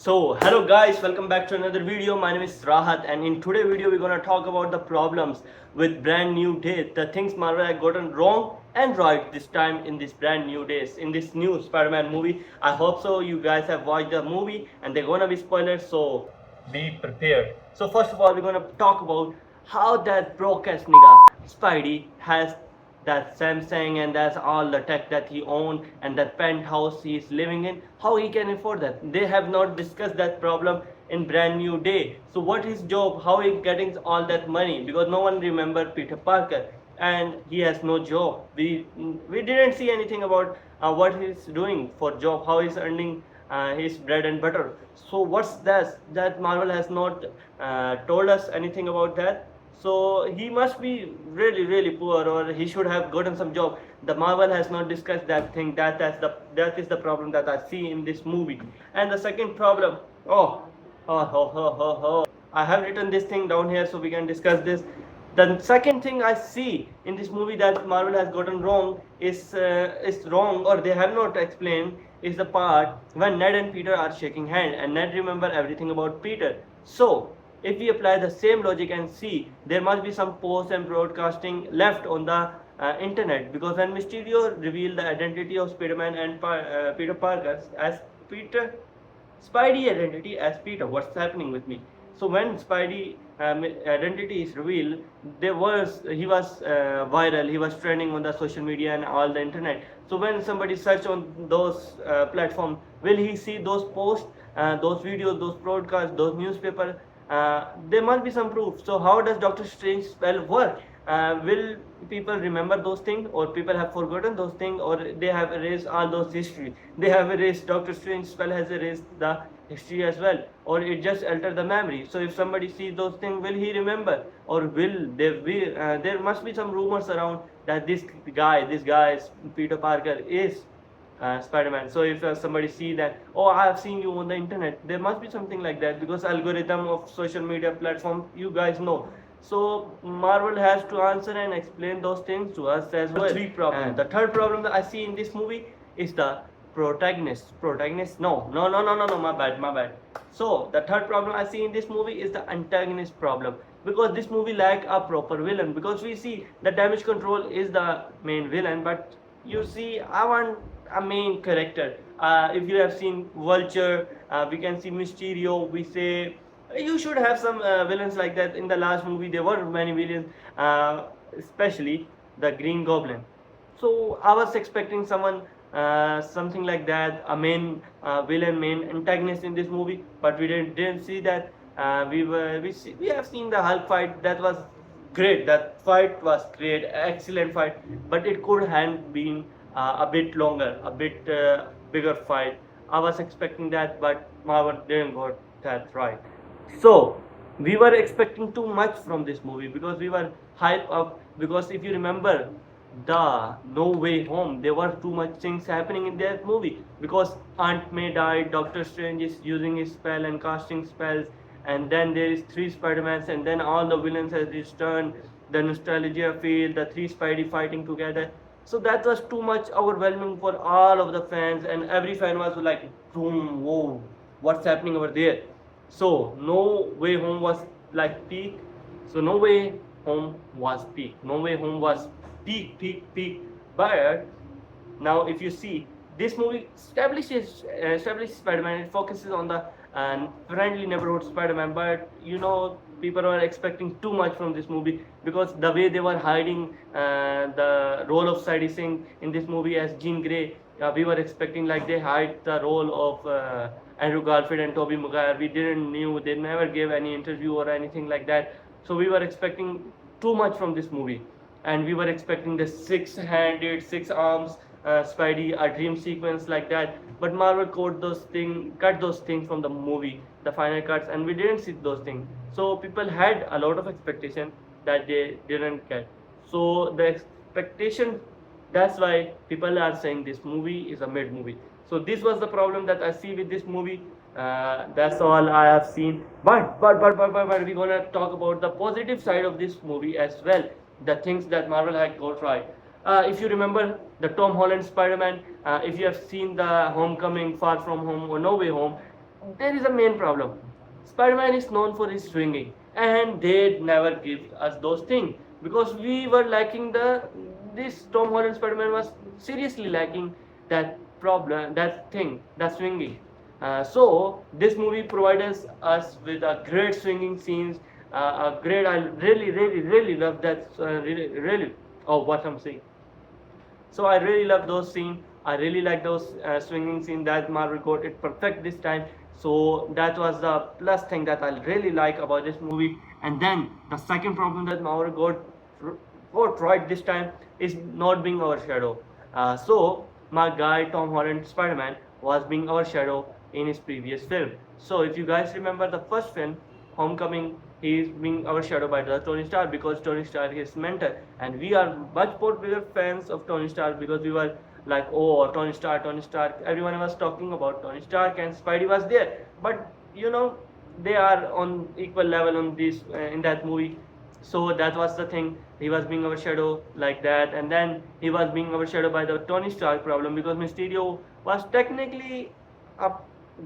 Hello guys, welcome back to another video. My name is Rahat, and in today's video we're gonna talk about the problems with brand new day, the things Marvel had gotten wrong and right this time in this brand new days, in this new Spider-Man movie. I hope so. You guys have watched the movie, and they're gonna be spoilers, so be prepared. So first of all, we're gonna talk about how that broke ass nigga Spidey has that Samsung and that's all the tech that he owned and that penthouse he's living in, how he can afford that. They have not discussed that problem in brand new day. So what his job, how he getting all that money, because no one remember Peter Parker and he has no job. We didn't see anything about what he's doing for job, how he's earning his bread and butter. So what's that Marvel has not told us anything about that. So he must be really poor, or he should have gotten some job. The Marvel has not discussed that thing. That is the problem that I see in this movie. And the second problem, I have written this thing down here so we can discuss this. The second thing I see in this movie that Marvel has gotten wrong is wrong, or they have not explained, is the part when Ned and Peter are shaking hand and Ned remember everything about Peter. So if we apply the same logic and see, there must be some post and broadcasting left on the internet, because when Mysterio revealed the identity of Spider-Man and Peter Parker as Peter, Spidey identity as Peter, what's happening with me? So when Spidey identity is revealed, he was viral, he was trending on the social media and all the internet. So when somebody search on those platforms, will he see those posts, those videos, those broadcasts, those newspapers? There must be some proof. So how does Doctor Strange spell work? Will people remember those things, or people have forgotten those things, or they have erased all those history? They have erased, Doctor Strange spell has erased the history as well, or it just altered the memory. So if somebody sees those things, will he remember, or will there be? There must be some rumors around that this guy, Peter Parker, is Spider-Man. So if somebody see that, oh, I have seen you on the internet, there must be something like that, because algorithm of social media platform, you guys know. So Marvel has to answer and explain those things to us as well. Three problems. And the third problem that I see in this movie is the protagonist. Protagonist? No. My bad. So the third problem I see in this movie is the antagonist problem, because this movie lack a proper villain. Because we see the Damage Control is the main villain, but you see, I want a main character. If you have seen Vulture, we can see Mysterio. We say you should have some villains like that. In the last movie, there were many villains, especially the Green Goblin. So I was expecting something like that, a main villain, main antagonist in this movie, but we didn't see that. We have seen the Hulk fight. That was great. That fight was great, excellent fight. But it could have been a bit longer, a bit bigger fight. I was expecting that, but Marvel didn't got that right. So we were expecting too much from this movie, because we were hyped up. Because if you remember the No Way Home, there were too much things happening in that movie, because Aunt May died, Doctor Strange is using his spell and casting spells, and then there is three Spider-Mans, and then all the villains has returned, the nostalgia feel, the three Spidey fighting together. So that was too much overwhelming for all of the fans, and every fan was like, boom, whoa, what's happening over there? So No Way Home was like peak. So No Way Home was peak. No Way Home was peak. But now if you see, this movie establishes Spider-Man. It focuses on the friendly neighborhood Spider-Man, but people are expecting too much from this movie, because the way they were hiding the role of Sadie Singh in this movie as Jean Grey, we were expecting like they hide the role of Andrew Garfield and Tobey Maguire. We didn't knew, they never gave any interview or anything like that. So we were expecting too much from this movie, and we were expecting the six-handed, six arms Spidey, a dream sequence like that. But Marvel cut those things from the movie, the final cuts, and we didn't see those things. So people had a lot of expectation that they didn't get. So the expectation, that's why people are saying this movie is a mid movie. So this was the problem that I see with this movie. That's all I have seen. But we're gonna talk about the positive side of this movie as well. The things that Marvel had got right. If you remember the Tom Holland Spider-Man, if you have seen the Homecoming, Far From Home, or No Way Home, there is a main problem. Spider-Man is known for his swinging, and they never give us those things because we were lacking this Tom Holland Spider-Man was seriously lacking that problem, that thing, that swinging. So this movie provides us with a great swinging scenes, a great. I really love that. Really, oh, what I'm saying. So I really love those scenes. I really like those swinging scenes that Marvel got it perfect this time. So that was the plus thing that I really like about this movie. And then the second problem that Marvel got right this time is not being overshadowed. So my guy Tom Holland Spider-Man was being overshadowed in his previous film. So if you guys remember the first film, Homecoming, he is being overshadowed by the Tony Stark because Tony Stark is his mentor, and we are much more bigger fans of Tony Stark because we were like, oh, Tony Stark, Tony Stark. Everyone was talking about Tony Stark, and Spidey was there, but they are on equal level on this in that movie. So that was the thing. He was being overshadowed like that, and then he was being overshadowed by the Tony Stark problem because Mysterio was technically a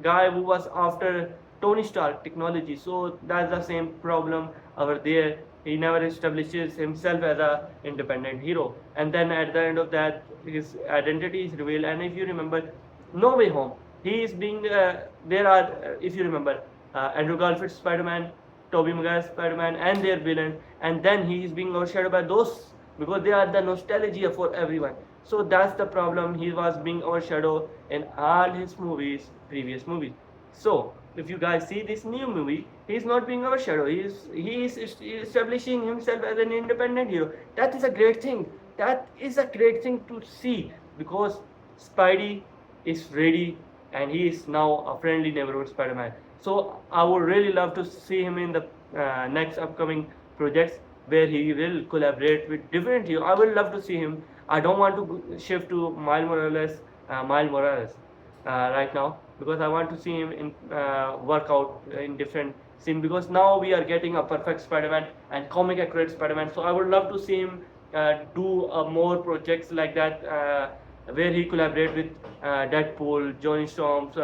guy who was after Tony Stark technology. So that's the same problem over there. He never establishes himself as a independent hero, and then at the end of that, his identity is revealed. And if you remember, No Way Home, he is being there are if you remember Andrew Garfield's Spider-Man, Tobey Maguire's Spider-Man, and their villain, and then he is being overshadowed by those because they are the nostalgia for everyone. So that's the problem. He was being overshadowed in all his movies, previous movies. So if you guys see this new movie, he's not being overshadowed. He is establishing himself as an independent hero. That is a great thing. That is a great thing to see because Spidey is ready and he is now a friendly neighborhood Spider-Man. So I would really love to see him in the next upcoming projects where he will collaborate with different heroes. I would love to see him. I don't want to shift to Miles Morales right now because I want to see him in work out in different scenes because now we are getting a perfect Spider-Man and comic accurate Spider-Man. So I would love to see him do more projects like that where he collaborate with Deadpool, Johnny Storms,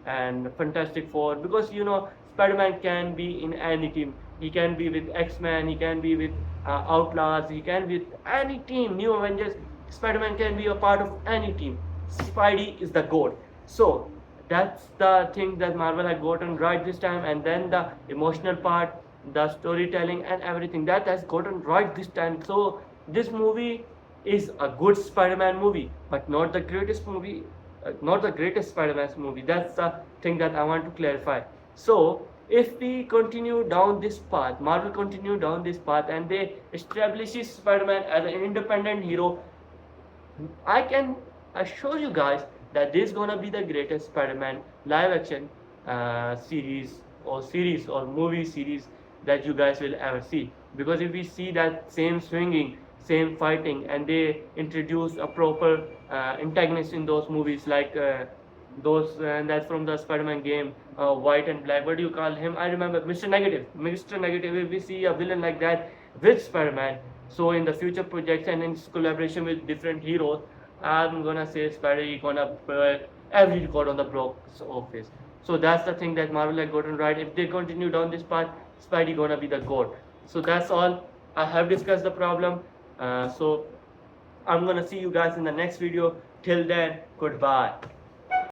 and Fantastic Four because Spider-Man can be in any team. He can be with X-Men, he can be with Outlaws, he can be with any team. New Avengers, Spider-Man can be a part of any team. Spidey is the GOAT. So that's the thing that Marvel had gotten right this time, and then the emotional part, the storytelling, and everything that has gotten right this time. So this movie is a good Spider-Man movie, but not the greatest movie, not the greatest Spider-Man movie. That's the thing that I want to clarify. So if we continue down this path, Marvel continue down this path, and they establishes Spider-Man as an independent hero, I can assure you guys that this is gonna be the greatest Spider-Man live action series or movie series that you guys will ever see. Because if we see that same swinging, same fighting, and they introduce a proper antagonist in those movies like those and that's from the Spider-Man game, White and Black. What do you call him? I remember Mr. Negative. Mr. Negative. If we see a villain like that with Spider-Man, so in the future projects and in collaboration with different heroes, I'm gonna say Spidey gonna break every record on the box office. So that's the thing that Marvel had gotten right. If they continue down this path, Spidey gonna be the god. So that's all. I have discussed the problem. So I'm gonna see you guys in the next video. Till then, goodbye.